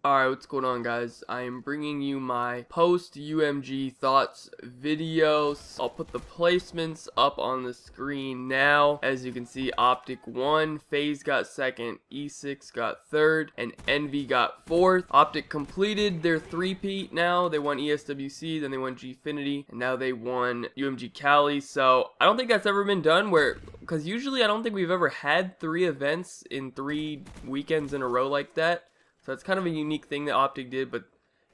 Alright, what's going on, guys? I am bringing you my post-UMG thoughts videos. I'll put the placements up on the screen now. As you can see, OpTic won, FaZe got second, E6 got third, and Envy got fourth. OpTic completed their three-peat now. They won ESWC, then they won Gfinity, and now they won UMG Cali. So, I don't think that's ever been done because usually I don't think we've ever had 3 events in 3 weekends in a row like that. So it's kind of a unique thing that OpTic did, but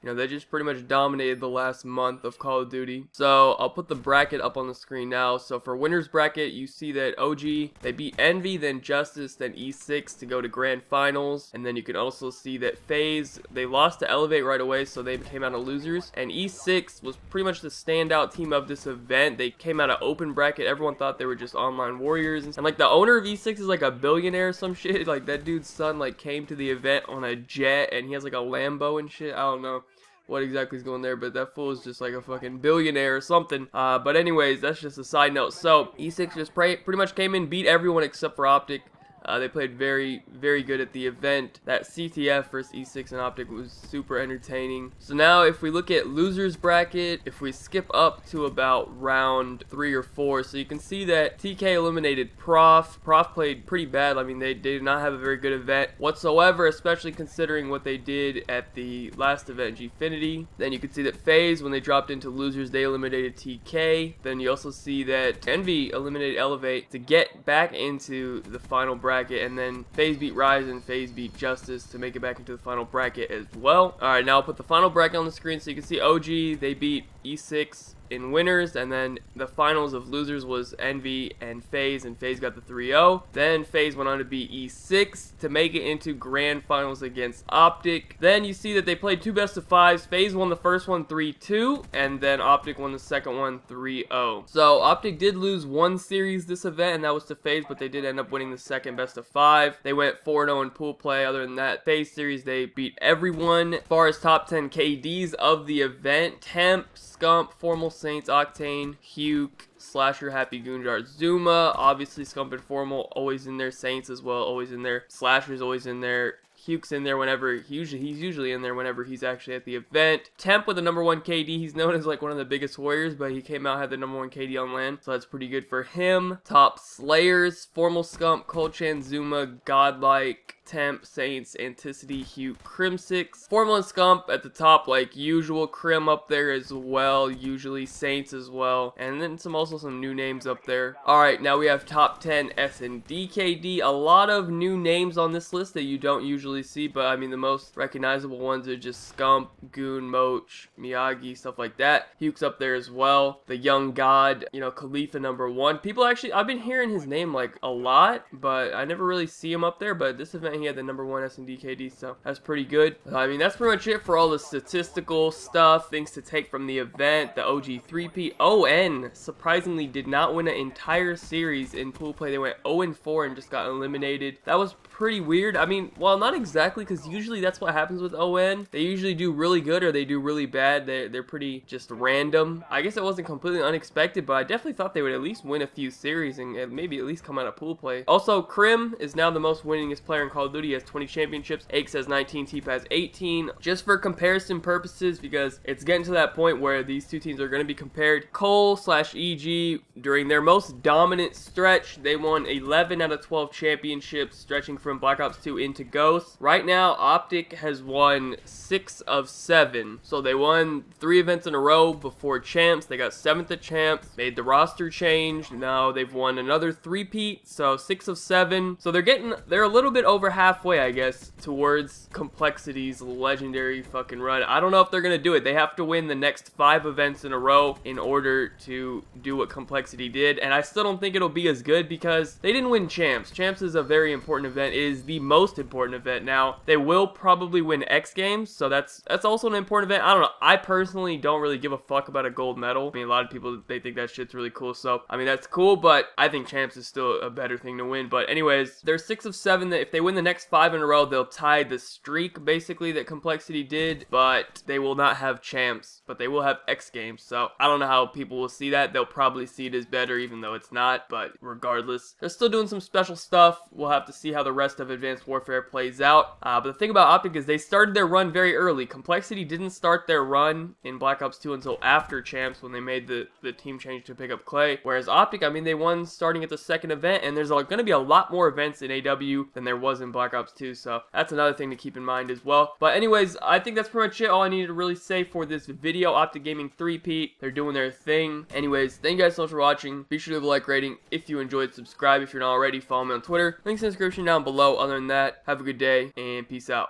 you know, they just pretty much dominated the last month of Call of Duty. So I'll put the bracket up on the screen now. So for winners bracket, you see that OG, they beat Envy, then Justice, then E6 to go to grand finals. And then you can also see that FaZe, they lost to Elevate right away, so they came out of losers. And E6 was pretty much the standout team of this event. They came out of open bracket. Everyone thought they were just online warriors. And like the owner of E6 is like a billionaire or some shit. Like that dude's son like came to the event on a jet and he has like a Lambo and shit. I don't know what exactly is going there, but that fool is just like a fucking billionaire or something. But anyways, that's just a side note. So E6 just pretty much came in, beat everyone except for OpTic. They played very, very good at the event. That CTF versus E6 and OpTic was super entertaining. So now if we look at losers bracket, if we skip up to about round 3 or 4, so you can see that TK eliminated Prof. Prof played pretty bad. I mean, they did not have a very good event whatsoever, especially considering what they did at the last event, Gfinity. Then you can see that FaZe, when they dropped into losers, they eliminated TK. Then you also see that Envy eliminated Elevate to get back into the final bracket. And then FaZe beat Rise and FaZe beat Justice to make it back into the final bracket as well. Alright, now I'll put the final bracket on the screen so you can see OG, they beat E6 in winners, and then the finals of losers was Envy and FaZe got the 3-0. Then FaZe went on to beat E6 to make it into grand finals against OpTic. Then you see that they played 2 best-of-5s. FaZe won the first one 3-2, and then OpTic won the second one 3-0. So OpTic did lose one series this event, and that was to FaZe, but they did end up winning the second best-of-5. They went 4-0 in pool play. Other than that, FaZe series, they beat everyone. As far as top 10 KDs of the event, Temp, Scump, Formal Saints, Octane, Huke, Slasher, Happy Goonjar, Zuma, obviously Scump and Formal always in there, Saints as well, always in there, Slasher's always in there, Huke's in there whenever, he's usually in there whenever he's actually at the event. Temp with the #1 KD, he's known as like one of the biggest warriors, but he came out, had the #1 KD on LAN, so that's pretty good for him. Top Slayers, Formal, Scump, Colchan, Zuma, Godlike, Temp, Saints, Anticity, Huke, Crim6. Formal and Scump at the top like usual. Crim up there as well, usually Saints as well. And then also some new names up there. Alright, now we have top 10 S&D KD. A lot of new names on this list that you don't usually see, but I mean the most recognizable ones are just Scump, Goon, Moch, Miyagi, stuff like that. Huke's up there as well. The Young God, you know, Khalifa #1. People actually, I've been hearing his name like a lot, but I never really see him up there, but this event he had the #1 S&D KD, so that's pretty good. I mean, that's pretty much it for all the statistical stuff, things to take from the event. The OG Three-Peat. ON surprisingly did not win an entire series in pool play. They went 0-4 and just got eliminated. That was pretty weird. I mean, well, not exactly, because usually that's what happens with ON. They usually do really good or they do really bad. They're pretty just random. I guess it wasn't completely unexpected, but I definitely thought they would at least win a few series and maybe at least come out of pool play. Also, Crim is now the most winningest player in Call of Duty. He has 20 championships. Aix has 19. Teep has 18. Just for comparison purposes, because it's getting to that point where these two teams are going to be compared. Cole/EG, during their most dominant stretch, they won 11 out of 12 championships, stretching from Black Ops 2 into Ghost. Right now, OpTic has won 6 of 7. So they won 3 events in a row before Champs. They got 7th at Champs, made the roster change. Now they've won another three-peat, so 6 of 7. So they're a little bit over halfway, I guess, towards Complexity's legendary fucking run. I don't know if they're gonna do it. They have to win the next 5 events in a row in order to do what Complexity did, and I still don't think it'll be as good because they didn't win Champs. Champs is a very important event, is the most important event. Now, they will probably win X Games, so that's also an important event. I don't know. I personally don't really give a fuck about a gold medal. I mean, a lot of people, they think that shit's really cool, so, I mean, that's cool, but I think Champs is still a better thing to win. But anyways, they're 6 of 7. That if they win the next 5 in a row, they'll tie the streak, basically, that Complexity did, but they will not have Champs, but they will have X Games, so I don't know how people will see that. They'll probably see it as better, even though it's not, but regardless, they're still doing some special stuff. We'll have to see how the rest rest of Advanced Warfare plays out. But the thing about OpTic is they started their run very early. Complexity didn't start their run in Black Ops 2 until after Champs when they made the team change to pick up Clay. Whereas OpTic, I mean, they won starting at the second event, and there's going to be a lot more events in AW than there was in Black Ops 2, so that's another thing to keep in mind as well. But anyways, I think that's pretty much it. All I needed to really say for this video. OpTic Gaming Three-Peat, they're doing their thing. Anyways, thank you guys so much for watching. Be sure to leave a like rating if you enjoyed. Subscribe if you're not already. Follow me on Twitter. Links in the description down below. Other than that, have a good day and peace out.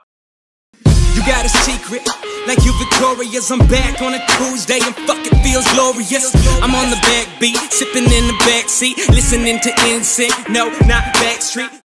You got a secret, like you victorious. I'm back on a Tuesday and fucking feels glorious. I'm on the backbeat, sipping in the backseat, listening to NSYNC. No, not Backstreet.